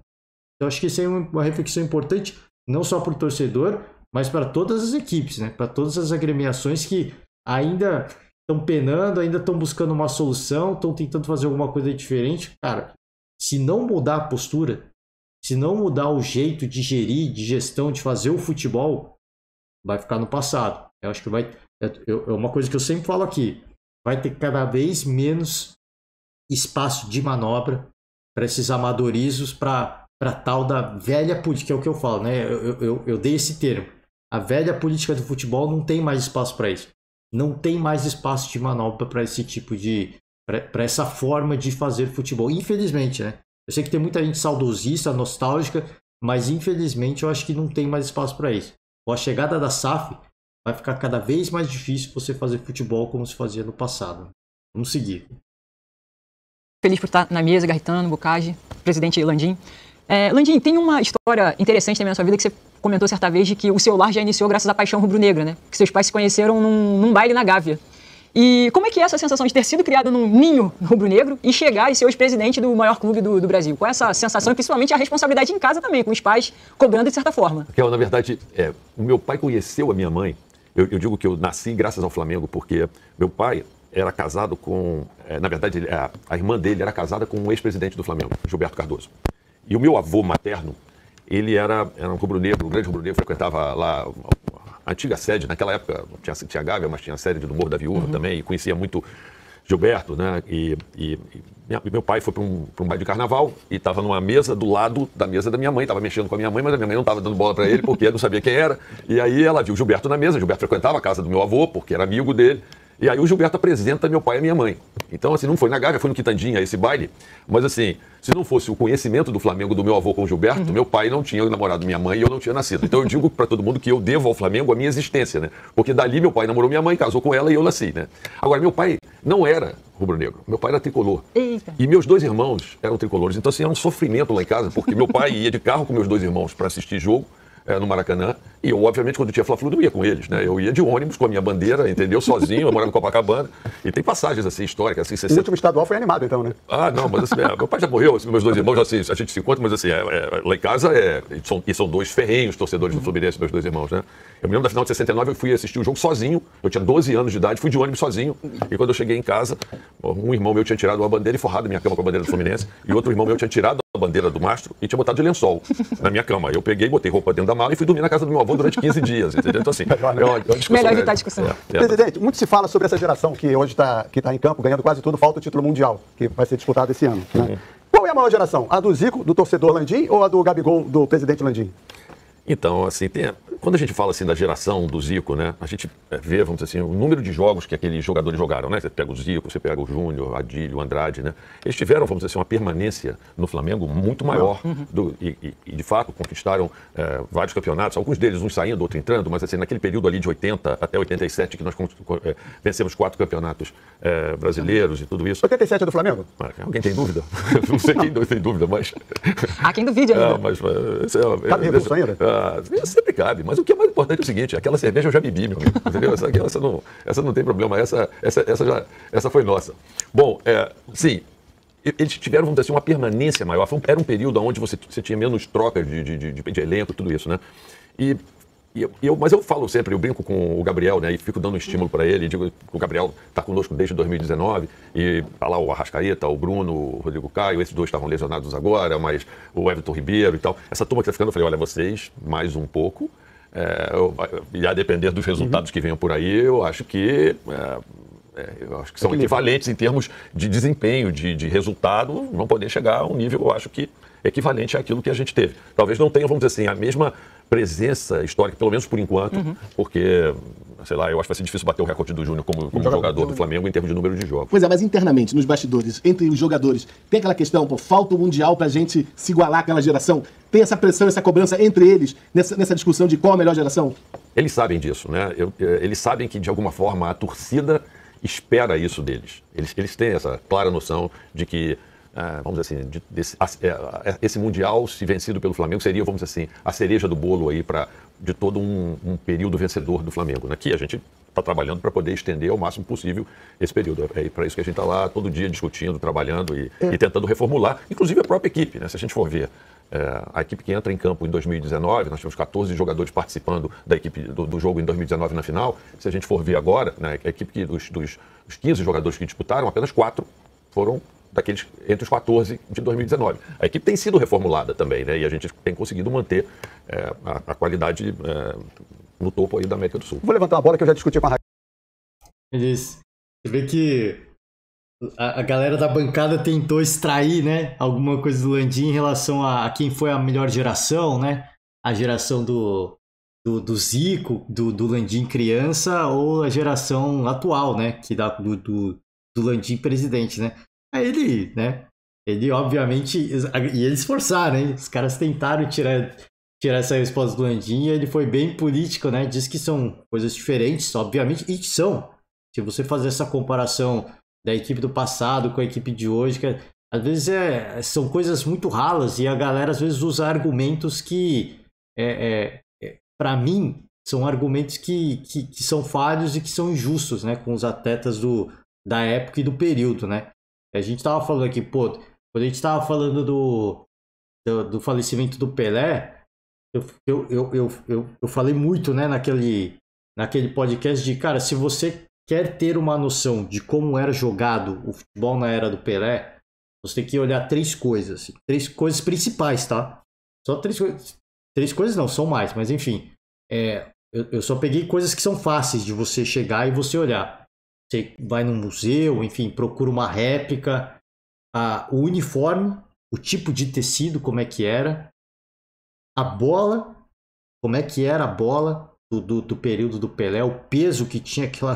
Então acho que isso é uma reflexão importante, não só para o torcedor, mas para todas as equipes, né? Para todas as agremiações que ainda estão penando, ainda estão buscando uma solução, estão tentando fazer alguma coisa diferente. Cara, se não mudar a postura, se não mudar o jeito de gerir, de gestão, de fazer o futebol, vai ficar no passado. Eu acho que é uma coisa que eu sempre falo aqui, vai ter cada vez menos espaço de manobra para esses amadorismos, para tal da velha política, que é o que eu falo, né? Eu dei esse termo. A velha política do futebol não tem mais espaço para isso. Não tem mais espaço de manobra para esse tipo para essa forma de fazer futebol. Infelizmente, né? Eu sei que tem muita gente saudosista, nostálgica, mas infelizmente eu acho que não tem mais espaço para isso. Com a chegada da SAF, vai ficar cada vez mais difícil você fazer futebol como se fazia no passado. Vamos seguir. Feliz por estar na mesa, Garritano, Bocage, presidente Landim. Landim, tem uma história interessante também na sua vida que você comentou certa vez de que o seu lar já iniciou graças à paixão rubro-negra, né? Que seus pais se conheceram num baile na Gávea. E como é que é essa sensação de ter sido criado num ninho rubro-negro e chegar e ser hoje presidente do maior clube do Brasil? Qual é essa sensação e principalmente a responsabilidade em casa também, com os pais cobrando de certa forma? Raquel, na verdade, o meu pai conheceu a minha mãe. Eu digo que eu nasci graças ao Flamengo, porque meu pai era casado com... na verdade, a irmã dele era casada com um ex-presidente do Flamengo, Gilberto Cardoso. E o meu avô materno, ele era um rubro-negro, um grande rubro-negro, frequentava lá a antiga sede, naquela época tinha Gávea, mas tinha a sede do Morro da Viúva também, e conhecia muito Gilberto, né? E meu pai foi para um baile de carnaval e estava numa mesa do lado da mesa da minha mãe, estava mexendo com a minha mãe, mas a minha mãe não estava dando bola para ele porque não sabia quem era. E aí ela viu Gilberto na mesa, Gilberto frequentava a casa do meu avô, porque era amigo dele. E aí o Gilberto apresenta meu pai e a minha mãe. Então, assim, não foi na Gávea, foi no Quitandinha esse baile. Mas, assim, se não fosse o conhecimento do Flamengo do meu avô com o Gilberto, meu pai não tinha namorado minha mãe e eu não tinha nascido. Então, eu digo para todo mundo que eu devo ao Flamengo a minha existência, né? Porque dali meu pai namorou minha mãe, casou com ela e eu nasci, né? Agora, meu pai não era rubro-negro. Meu pai era tricolor. Eita. E meus dois irmãos eram tricolores. Então, assim, era um sofrimento lá em casa, porque meu pai ia de carro com meus dois irmãos para assistir jogo no Maracanã, e eu, obviamente, quando tinha Fla-Flu, não ia com eles, né? Eu ia de ônibus com a minha bandeira, entendeu? Sozinho, eu morava em Copacabana, e tem passagens, assim, históricas, assim, 60... O último estadual foi animado, então, né? Ah, não, mas assim, meu pai já morreu, assim, meus dois irmãos, assim, a gente se encontra, mas assim, lá em casa, são dois ferrenhos torcedores do Fluminense, meus dois irmãos, né? Eu me lembro da final de 69, eu fui assistir o jogo sozinho, eu tinha 12 anos de idade, fui de ônibus sozinho, e quando eu cheguei em casa, um irmão meu tinha tirado uma bandeira e forrado a minha cama com a bandeira do Fluminense, e outro irmão meu tinha tirado a bandeira do mastro e tinha botado de lençol na minha cama. Eu peguei, botei roupa dentro da mala e fui dormir na casa do meu avô durante 15 dias, entendeu? Então, assim, melhor evitar a discussão. Presidente, muito se fala sobre essa geração que hoje está em campo, ganhando quase tudo, falta o título mundial, que vai ser disputado esse ano, né? Qual é a maior geração? A do Zico, do torcedor Landim, ou a do Gabigol, do presidente Landim? Então, assim, quando a gente fala assim da geração do Zico, né, a gente vê, vamos dizer assim, o número de jogos que aqueles jogadores jogaram, né? Você pega o Zico, você pega o Júnior, Adílio, Andrade, né? Eles tiveram, vamos dizer assim, uma permanência no Flamengo muito maior. E de fato, conquistaram vários campeonatos, alguns deles, uns saindo, outros entrando, mas assim, naquele período ali de 80 até 87, que nós vencemos 4 campeonatos brasileiros e tudo isso. 87 é do Flamengo? Alguém tem dúvida? Não sei quem tem dúvida, mas... Há quem duvide ainda. Cabe recurso ainda? Sempre cabe, mas o que é mais importante é o seguinte, aquela cerveja eu já bebi, meu amigo, entendeu? Essa não tem problema, essa foi nossa. Bom, sim, eles tiveram, vamos dizer assim, uma permanência maior, era um período onde você tinha menos trocas de elenco, tudo isso, né? Mas eu falo sempre, eu brinco com o Gabriel, né, e fico dando um estímulo para ele, digo que o Gabriel está conosco desde 2019, e tá lá o Arrascaeta, o Bruno, o Rodrigo Caio, esses dois estavam lesionados agora, mas o Everton Ribeiro e tal. Essa turma que está ficando, eu falei, olha, vocês, mais um pouco, e a depender dos resultados que venham por aí, eu acho que são equivalentes em termos de desempenho, de resultado, vão poder chegar a um nível, eu acho que equivalente àquilo que a gente teve. Talvez não tenha, vamos dizer assim, a mesma presença histórica, pelo menos por enquanto, porque, sei lá, eu acho que vai ser difícil bater o recorde do Júnior como jogador do Flamengo em termos de número de jogos. Pois é, mas internamente, nos bastidores, entre os jogadores, tem aquela questão, falta o Mundial pra gente se igualar àquela geração? Tem essa pressão, essa cobrança entre eles, nessa discussão de qual a melhor geração? Eles sabem disso, né? Eles sabem que, de alguma forma, a torcida espera isso deles. Eles têm essa clara noção de que vamos dizer assim, esse Mundial, se vencido pelo Flamengo, seria, vamos dizer assim, a cereja do bolo aí de todo um período vencedor do Flamengo, né? Que a gente está trabalhando para poder estender ao máximo possível esse período. É para isso que a gente está lá todo dia discutindo, trabalhando e tentando reformular, inclusive a própria equipe, né? Se a gente for ver a equipe que entra em campo em 2019, nós tivemos 14 jogadores participando da equipe do jogo em 2019 na final. Se a gente for ver agora, né, a equipe dos 15 jogadores que disputaram, apenas 4 foram daqueles entre os 14 de 2019. A equipe tem sido reformulada também, né? E a gente tem conseguido manter a qualidade no topo aí da América do Sul. Vou levantar uma bola que eu já discuti com a Raquel. Você vê que a galera da bancada tentou extrair, né, alguma coisa do Landim em relação a quem foi a melhor geração, né? A geração do Zico, do Landim criança, ou a geração atual, né? Que dá do Landim presidente, né? Aí ele obviamente, e eles forçaram, hein? Os caras tentaram tirar essa resposta do Landim e ele foi bem político, né? Diz que são coisas diferentes, obviamente, e são. Se você fazer essa comparação da equipe do passado com a equipe de hoje, que às vezes são coisas muito ralas e a galera às vezes usa argumentos que, para mim, são argumentos que são falhos e que são injustos, né, com os atletas da época e do período, né? A gente tava falando aqui, pô, quando a gente tava falando do falecimento do Pelé, eu falei muito, né, naquele podcast de, cara, se você quer ter uma noção de como era jogado o futebol na era do Pelé, você tem que olhar 3 coisas, assim, 3 coisas principais, tá? Só 3 coisas. 3 coisas não, são mais, mas enfim. Eu só peguei coisas que são fáceis de você chegar e você olhar. Você vai num museu, enfim, procura uma réplica, o uniforme, o tipo de tecido, como é que era, a bola, como é que era a bola do período do Pelé, o peso que tinha aquilo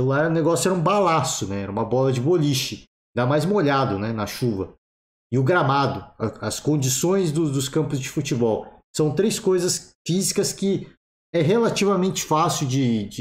lá, o negócio era um balaço, né? Era uma bola de boliche, ainda mais molhado, né, na chuva. E o gramado, as condições dos campos de futebol. São 3 coisas físicas que é relativamente fácil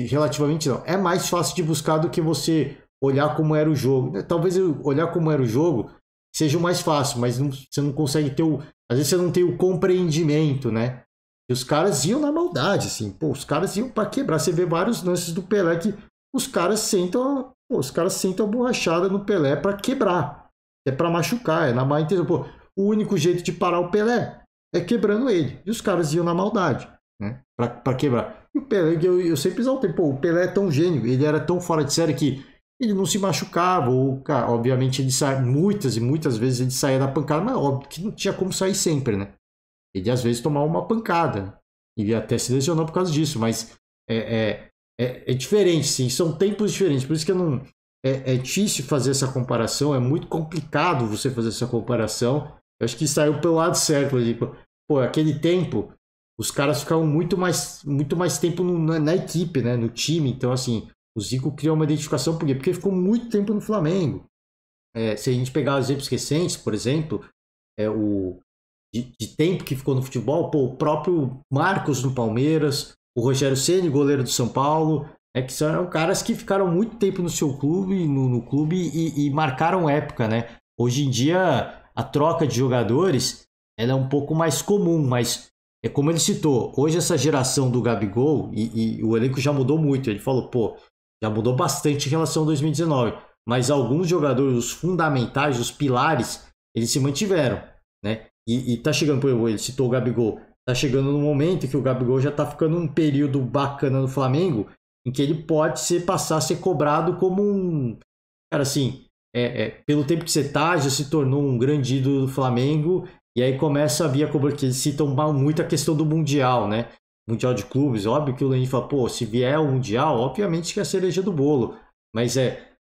relativamente não, é mais fácil de buscar do que você olhar como era o jogo. Talvez olhar como era o jogo seja o mais fácil, mas você não consegue ter às vezes você não tem o compreendimento, né? E os caras iam na maldade, assim, pô, os caras iam para quebrar. Você vê vários lances do Pelé que os caras sentam a borrachada no Pelé para quebrar, é para machucar, é na má intenção. Pô, o único jeito de parar o Pelé é quebrando ele. E os caras iam na maldade, né? Pra quebrar. E o Pelé, eu sempre exaltei, pô, o Pelé é tão gênio, ele era tão fora de série que ele não se machucava, ou, cara, obviamente ele sai, muitas e muitas vezes ele saía da pancada, mas óbvio que não tinha como sair sempre, né? Ele às vezes tomava uma pancada, ele até se lesionou por causa disso, mas é diferente, sim, são tempos diferentes, por isso que é difícil fazer essa comparação, é muito complicado você fazer essa comparação. Eu acho que saiu pelo lado certo. Pô, aquele tempo, os caras ficavam muito mais tempo na equipe, né? No time. Então, assim, o Zico criou uma identificação. Por quê? Porque ficou muito tempo no Flamengo. Se a gente pegar exemplos recentes, por exemplo, de tempo que ficou no futebol, pô, o próprio Marcos no Palmeiras, o Rogério Ceni, goleiro do São Paulo, que são caras que ficaram muito tempo no seu clube, no clube e marcaram época, né? Hoje em dia, a troca de jogadores ela é um pouco mais comum, mas é como ele citou, hoje essa geração do Gabigol, e o elenco já mudou muito, ele falou, pô, já mudou bastante em relação a 2019, mas alguns jogadores, os fundamentais, os pilares, eles se mantiveram, né? E tá chegando, por exemplo, ele citou o Gabigol, tá chegando no momento que o Gabigol já tá ficando um período bacana no Flamengo, em que ele pode passar a ser cobrado como um... Cara, assim, pelo tempo que você tá, já se tornou um grande ídolo do Flamengo, e aí começa a vir a cobrança, que eles citam muito a questão do Mundial, né? Mundial de clubes, óbvio que o Lenin fala, pô, se vier o Mundial, obviamente que é a cereja do bolo, mas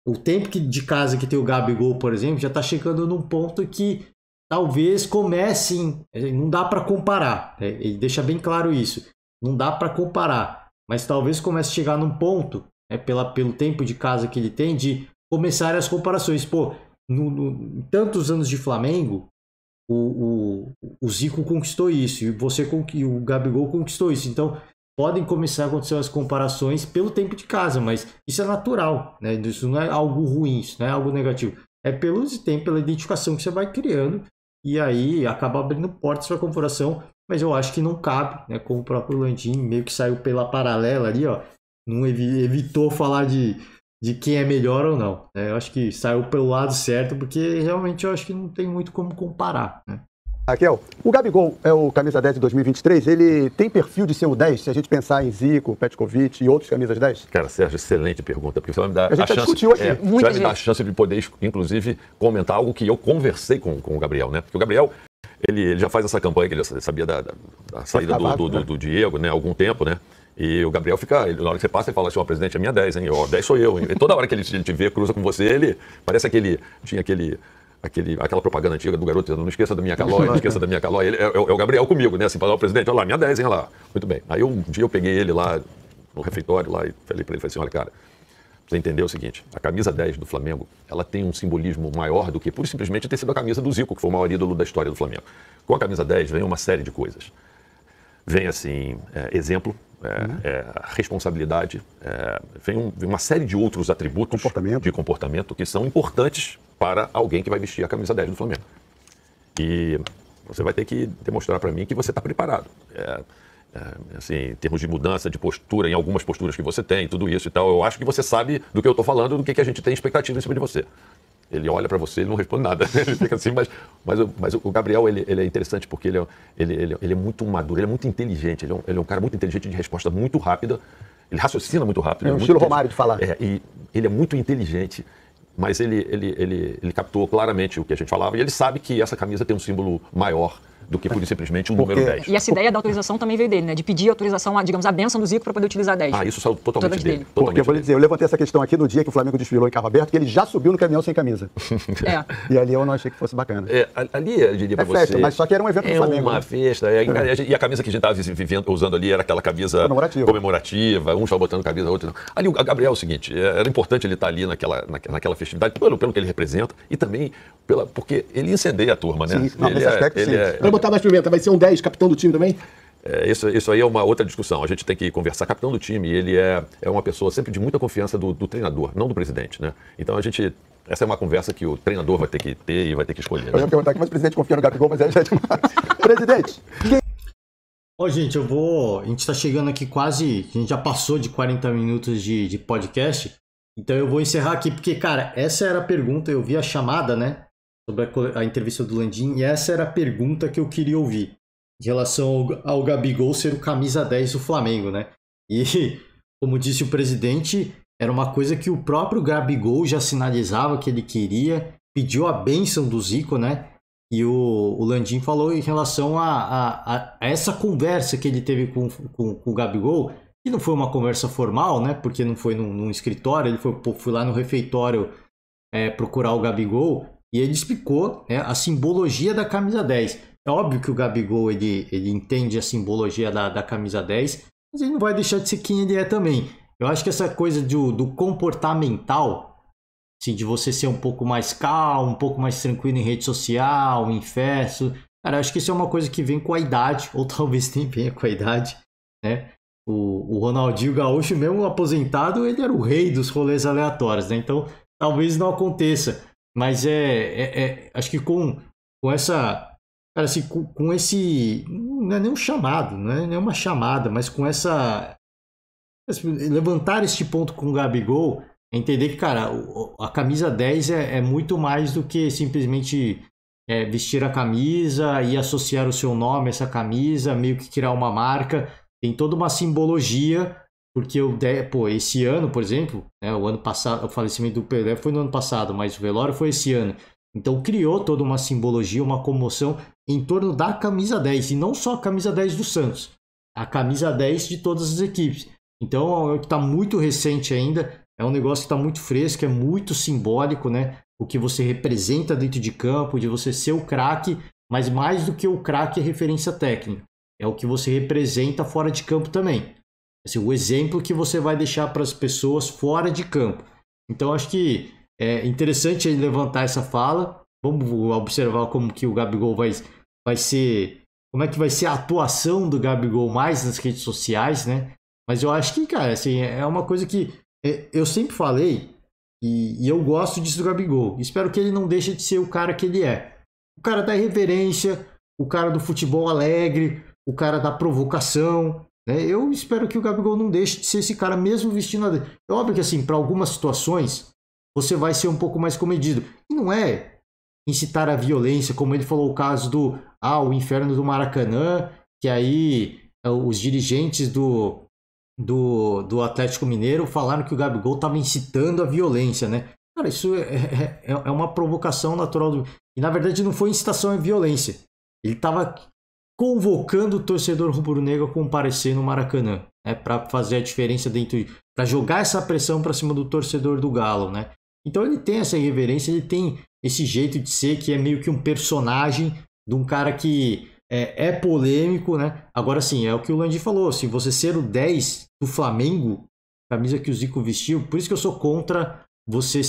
o tempo de casa que tem o Gabigol, por exemplo, já tá chegando num ponto que talvez comecem, não dá para comparar, ele deixa bem claro isso, não dá para comparar, mas talvez comece a chegar num ponto, pelo tempo de casa que ele tem, de começar as comparações. Pô, em tantos anos de Flamengo, o Zico conquistou isso, e o Gabigol conquistou isso, então podem começar a acontecer as comparações pelo tempo de casa, mas isso é natural, né? Isso não é algo ruim, isso não é algo negativo, é pela identificação que você vai criando, e aí acaba abrindo portas para a comparação, mas eu acho que não cabe, né? Como o próprio Landim meio que saiu pela paralela ali, ó, não evitou falar de quem é melhor ou não, né? Eu acho que saiu pelo lado certo, porque realmente eu acho que não tem muito como comparar, né? Raquel, o Gabigol é o camisa 10 de 2023, ele tem perfil de ser o 10, se a gente pensar em Zico, Petkovic e outros camisas 10? Cara, Sérgio, excelente pergunta, porque você vai me dar a gente já discutiu aqui. Você vai me dar a chance de poder, inclusive, comentar algo que eu conversei com o Gabriel, né? Porque o Gabriel, ele já faz essa campanha, que ele sabia da saída do Diego, né? Há algum tempo, né? E o Gabriel fica, na hora que você passa, ele fala assim, ó, presidente, é minha 10, hein? Ó, 10 sou eu, hein? E toda hora que ele te vê, cruza com você, ele parece tinha aquela propaganda antiga do garoto, não esqueça da minha Calói, não esqueça da minha Calói. Ele é o Gabriel comigo, né? Assim, falou, presidente, olha lá, minha 10, hein, olha lá. Muito bem. Aí um dia eu peguei ele lá no refeitório lá e falei para ele assim, olha, cara, você entendeu o seguinte, a camisa 10 do Flamengo, ela tem um simbolismo maior do que pura e simplesmente ter sido a camisa do Zico, que foi o maior ídolo da história do Flamengo. Com a camisa 10 vem uma série de coisas. Vem, assim, exemplo, responsabilidade, vem uma série de outros atributos de comportamento que são importantes para alguém que vai vestir a camisa 10 do Flamengo. E você vai ter que demonstrar para mim que você está preparado. assim, em termos de mudança de postura, em algumas posturas que você tem, tudo isso e tal. Eu acho que você sabe do que eu estou falando, do que a gente tem expectativa em cima de você. Ele olha para você e não responde nada. Ele fica assim, mas o Gabriel, ele é interessante porque ele é muito maduro, ele é muito inteligente, ele é um cara muito inteligente, de resposta muito rápida, ele raciocina muito rápido. É um estilo Romário de falar. E ele é muito inteligente, mas ele captou claramente o que a gente falava e ele sabe que essa camisa tem um símbolo maior do que pura e simplesmente o número 10. E essa ideia da autorização também veio dele, né? De pedir autorização, digamos, a bênção do Zico para poder utilizar 10. Isso saiu totalmente dele. Porque eu vou lhe dizer, eu levantei essa questão aqui no dia que o Flamengo desfilou em carro aberto, que ele já subiu no caminhão sem camisa. E ali eu não achei que fosse bacana. Ali, eu diria pra você... festa, mas só que era um evento do Flamengo. É uma festa. E a camisa que a gente estava usando ali era aquela camisa comemorativa. Um estava botando camisa, outro não. Ali o Gabriel é o seguinte, era importante ele estar ali naquela festividade, pelo que ele representa, e também porque ele incendeia a turma, né? Sim, nesse aspecto, sim. Vai botar mais pimenta, vai ser um 10, capitão do time também? Isso aí é uma outra discussão. A gente tem que conversar. Capitão do time, ele é uma pessoa sempre de muita confiança do treinador, não do presidente, né? Então essa é uma conversa que o treinador vai ter que ter e vai ter que escolher. Eu ia perguntar aqui, mas o presidente confia no Gabigol, mas aí já é demais. Presidente, Gente, a gente tá chegando aqui quase, a gente já passou de 40 minutos de podcast, então eu vou encerrar aqui, porque, cara, essa era a pergunta, eu vi a chamada, né, sobre a entrevista do Landim, e essa era a pergunta que eu queria ouvir, em relação ao Gabigol ser o camisa 10 do Flamengo, né, e, como disse o presidente, era uma coisa que o próprio Gabigol já sinalizava que ele queria, pediu a bênção do Zico, né, e o Landim falou em relação a essa conversa que ele teve com o Gabigol, que não foi uma conversa formal, né? Porque não foi num escritório, ele foi lá no refeitório procurar o Gabigol, e ele explicou, né, a simbologia da camisa 10. É óbvio que o Gabigol ele entende a simbologia da camisa 10, mas ele não vai deixar de ser quem ele é também. Eu acho que essa coisa do comportamental, assim, de você ser um pouco mais calmo, um pouco mais tranquilo em rede social, em festa, cara, acho que isso é uma coisa que vem com a idade, ou talvez nem venha com a idade, né? O Ronaldinho Gaúcho, mesmo aposentado, ele era o rei dos rolês aleatórios, né? Então, talvez não aconteça. Mas acho que com essa... Cara, assim, com esse... Não é nem um chamado, não é nem uma chamada, mas com essa... Levantar este ponto com o Gabigol, é entender que, cara, a camisa 10 é muito mais do que simplesmente vestir a camisa e associar o seu nome a essa camisa, meio que criar uma marca. Tem toda uma simbologia, porque esse ano, por exemplo, né, o ano passado, o falecimento do Pelé foi no ano passado, mas o velório foi esse ano. Então criou toda uma simbologia, uma comoção em torno da camisa 10, e não só a camisa 10 do Santos, a camisa 10 de todas as equipes. Então é algo que está muito recente ainda, é um negócio que está muito fresco, é muito simbólico, né? O que você representa dentro de campo, de você ser o craque, mas mais do que o craque é referência técnica. É o que você representa fora de campo também. Assim, o exemplo que você vai deixar para as pessoas fora de campo. Então, acho que é interessante ele levantar essa fala. Vamos observar como que o Gabigol vai ser... Como é que vai ser a atuação do Gabigol mais nas redes sociais, né? Mas eu acho que, cara, assim, é uma coisa que eu sempre falei e eu gosto disso do Gabigol. Espero que ele não deixe de ser o cara que ele é. O cara da irreverência, o cara do futebol alegre, o cara da provocação, né? Eu espero que o Gabigol não deixe de ser esse cara mesmo vestindo a... É óbvio que, assim, para algumas situações, você vai ser um pouco mais comedido. E não é incitar a violência, como ele falou o caso do o inferno do Maracanã, que aí os dirigentes do Atlético Mineiro falaram que o Gabigol estava incitando a violência, né? Cara, isso é uma provocação natural. E, na verdade, não foi incitação à violência. Ele estava convocando o torcedor rubro-negro a comparecer no Maracanã, né, para fazer a diferença para jogar essa pressão para cima do torcedor do Galo, né? Então ele tem essa irreverência, ele tem esse jeito de ser que é meio que um personagem de um cara que é polêmico, né? Agora sim, é o que o Landim falou, assim, você ser o 10 do Flamengo, camisa que o Zico vestiu, por isso que eu sou contra você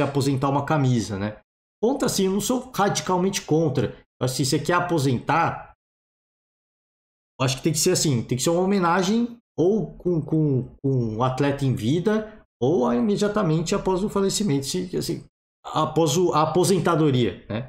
aposentar uma camisa, né? Contra, assim, eu não sou radicalmente contra. Se você quer aposentar, acho que tem que ser assim, tem que ser uma homenagem ou com o atleta em vida ou imediatamente após o falecimento, assim, após a aposentadoria, né?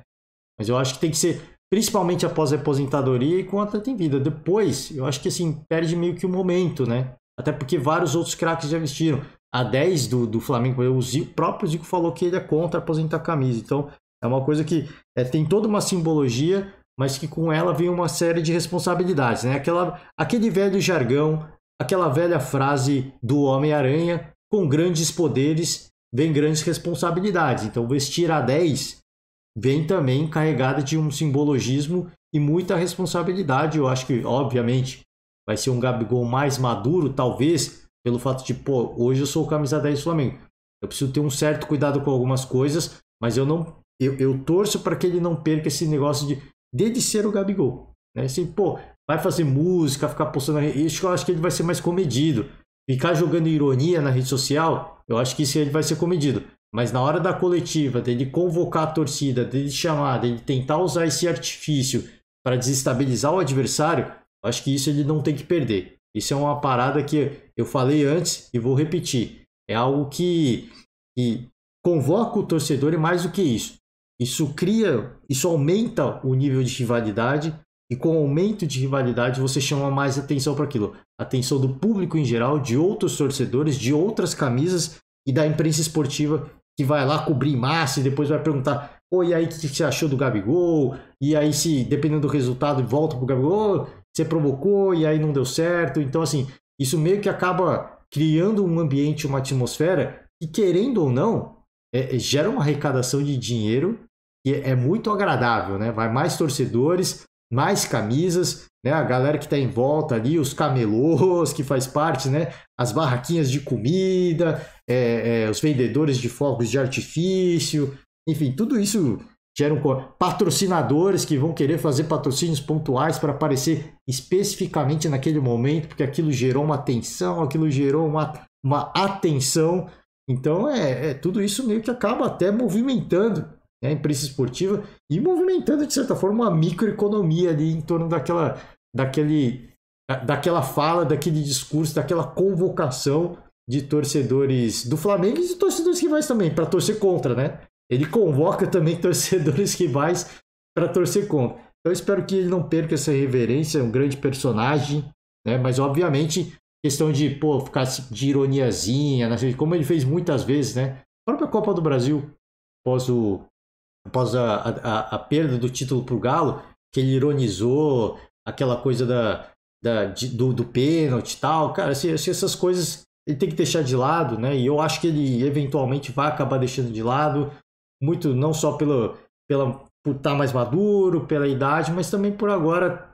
Mas eu acho que tem que ser principalmente após a aposentadoria e com o atleta em vida. Depois, eu acho que assim, perde meio que o momento, né? Até porque vários outros craques já vestiram. A 10 do Flamengo, o próprio Zico falou que ele é contra aposentar a camisa. Então, é uma coisa que tem toda uma simbologia, mas que com ela vem uma série de responsabilidades, né? Aquele velho jargão, aquela velha frase do Homem-Aranha, com grandes poderes vem grandes responsabilidades. Então, vestir a 10 vem também carregada de um simbologismo e muita responsabilidade. Eu acho que, obviamente, vai ser um Gabigol mais maduro, talvez, pelo fato de, pô, hoje eu sou o camisa 10 do Flamengo. Eu preciso ter um certo cuidado com algumas coisas, mas eu torço para que ele não perca esse negócio de ser o Gabigol. Né? Assim, pô, vai fazer música, ficar postando... Isso eu acho que ele vai ser mais comedido. Ficar jogando ironia na rede social, eu acho que isso ele vai ser comedido. Mas na hora da coletiva, dele convocar a torcida, dele chamar, dele tentar usar esse artifício para desestabilizar o adversário, eu acho que isso ele não tem que perder. Isso é uma parada que eu falei antes e vou repetir. É algo que convoca o torcedor e mais do que isso. Isso aumenta o nível de rivalidade e com o aumento de rivalidade você chama mais atenção para aquilo. Atenção do público em geral, de outros torcedores, de outras camisas e da imprensa esportiva que vai lá cobrir massa e depois vai perguntar: pô, e aí o que você achou do Gabigol? E aí, se dependendo do resultado, volta pro Gabigol, você provocou e aí não deu certo. Então, assim, isso meio que acaba criando um ambiente, uma atmosfera que, querendo ou não, gera uma arrecadação de dinheiro que é muito agradável, né? Vai mais torcedores, mais camisas, né? A galera que está em volta ali, os camelôs que faz parte, né? As barraquinhas de comida, os vendedores de fogos de artifício, enfim, tudo isso gera patrocinadores que vão querer fazer patrocínios pontuais para aparecer especificamente naquele momento, porque aquilo gerou uma atenção, aquilo gerou uma atenção. Então, tudo isso meio que acaba até movimentando, né, a imprensa esportiva e movimentando, de certa forma, uma microeconomia ali em torno daquela fala, daquele discurso, daquela convocação de torcedores do Flamengo e de torcedores rivais também, para torcer contra, né? Ele convoca também torcedores rivais para torcer contra. Então, eu espero que ele não perca essa reverência, é um grande personagem, né? Mas, obviamente, questão de ficar de ironiazinha, como ele fez muitas vezes, né? A própria Copa do Brasil, após a perda do título para o Galo, que ele ironizou aquela coisa do pênalti e tal. Cara, essas coisas ele tem que deixar de lado, né? E eu acho que ele eventualmente vai acabar deixando de lado, muito não só por estar mais maduro, pela idade, mas também por agora,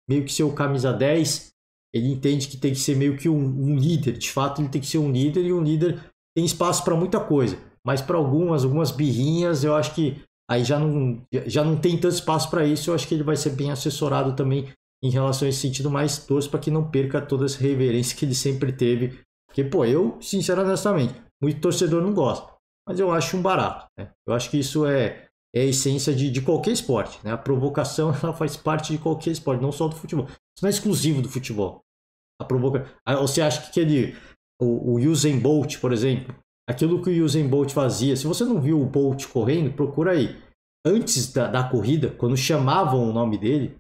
meio que ser o camisa 10. Ele entende que tem que ser meio que um líder. De fato, ele tem que ser um líder, e um líder tem espaço para muita coisa. Mas para algumas birrinhas, eu acho que aí já não tem tanto espaço para isso. Eu acho que ele vai ser bem assessorado também em relação a esse sentido, mas torço para que não perca toda essa reverência que ele sempre teve. Porque, eu, sinceramente, muito torcedor não gosta, mas eu acho um barato, né? Eu acho que isso é a essência de qualquer esporte, né? A provocação, ela faz parte de qualquer esporte, não só do futebol. Isso não é exclusivo do futebol. Você acha que o Usain Bolt, por exemplo, aquilo que o Usain Bolt fazia, se você não viu o Bolt correndo, procura aí. Antes da corrida, quando chamavam o nome dele,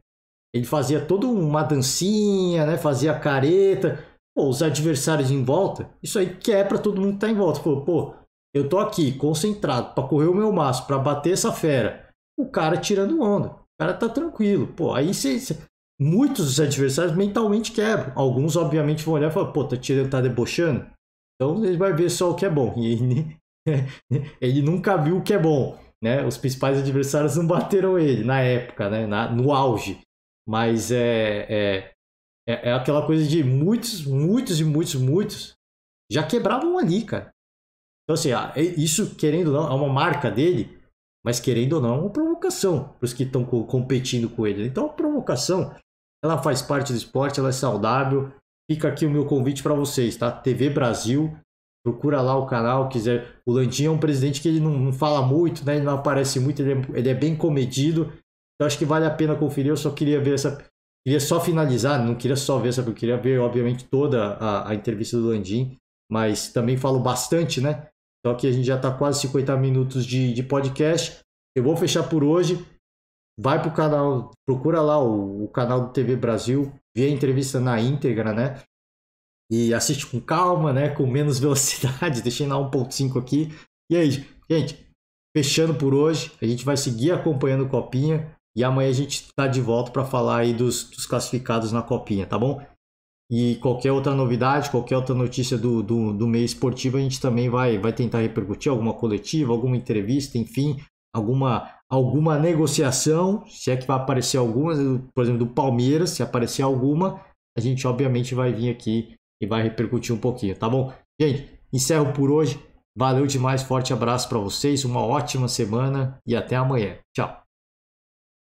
ele fazia toda uma dancinha, né? Fazia careta. Os adversários em volta, isso aí quebra todo mundo que tá em volta. Falou, eu tô aqui concentrado para correr o meu máximo, para bater essa fera. O cara tirando onda. O cara tá tranquilo. Aí muitos dos adversários mentalmente quebram. Alguns, obviamente, vão olhar e falar, tá debochando. Então ele vai ver só o que é bom. E ele nunca viu o que é bom, né? Os principais adversários não bateram ele na época, né? No auge. Mas é aquela coisa de muitos já quebravam ali, cara. Então, assim, isso, querendo ou não, é uma marca dele, mas querendo ou não, é uma provocação para os que estão competindo com ele. Então, a provocação, ela faz parte do esporte, ela é saudável. Fica aqui o meu convite para vocês, tá? TV Brasil, procura lá o canal, quiser. O Landim é um presidente que ele não fala muito, né? Ele não aparece muito, ele é bem comedido. Então, acho que vale a pena conferir. Eu só queria ver queria só finalizar, não queria só ver, eu queria ver, obviamente, toda a entrevista do Landim, mas também falo bastante, né? Então aqui a gente já está quase 50 minutos de podcast. Eu vou fechar por hoje. vai pro canal, procura lá o canal do TV Brasil, vê a entrevista na íntegra, né? E assiste com calma, né? Com menos velocidade, deixei na 1.5 aqui. E aí, gente, fechando por hoje, a gente vai seguir acompanhando Copinha e amanhã a gente tá de volta para falar aí dos classificados na Copinha, tá bom? E qualquer outra novidade, qualquer outra notícia do meio esportivo, a gente também vai tentar repercutir, alguma coletiva, alguma entrevista, enfim, alguma negociação, se é que vai aparecer alguma, por exemplo, do Palmeiras, se aparecer alguma, a gente obviamente vai vir aqui e vai repercutir um pouquinho, tá bom? Gente, encerro por hoje, valeu demais, forte abraço para vocês, uma ótima semana e até amanhã. Tchau!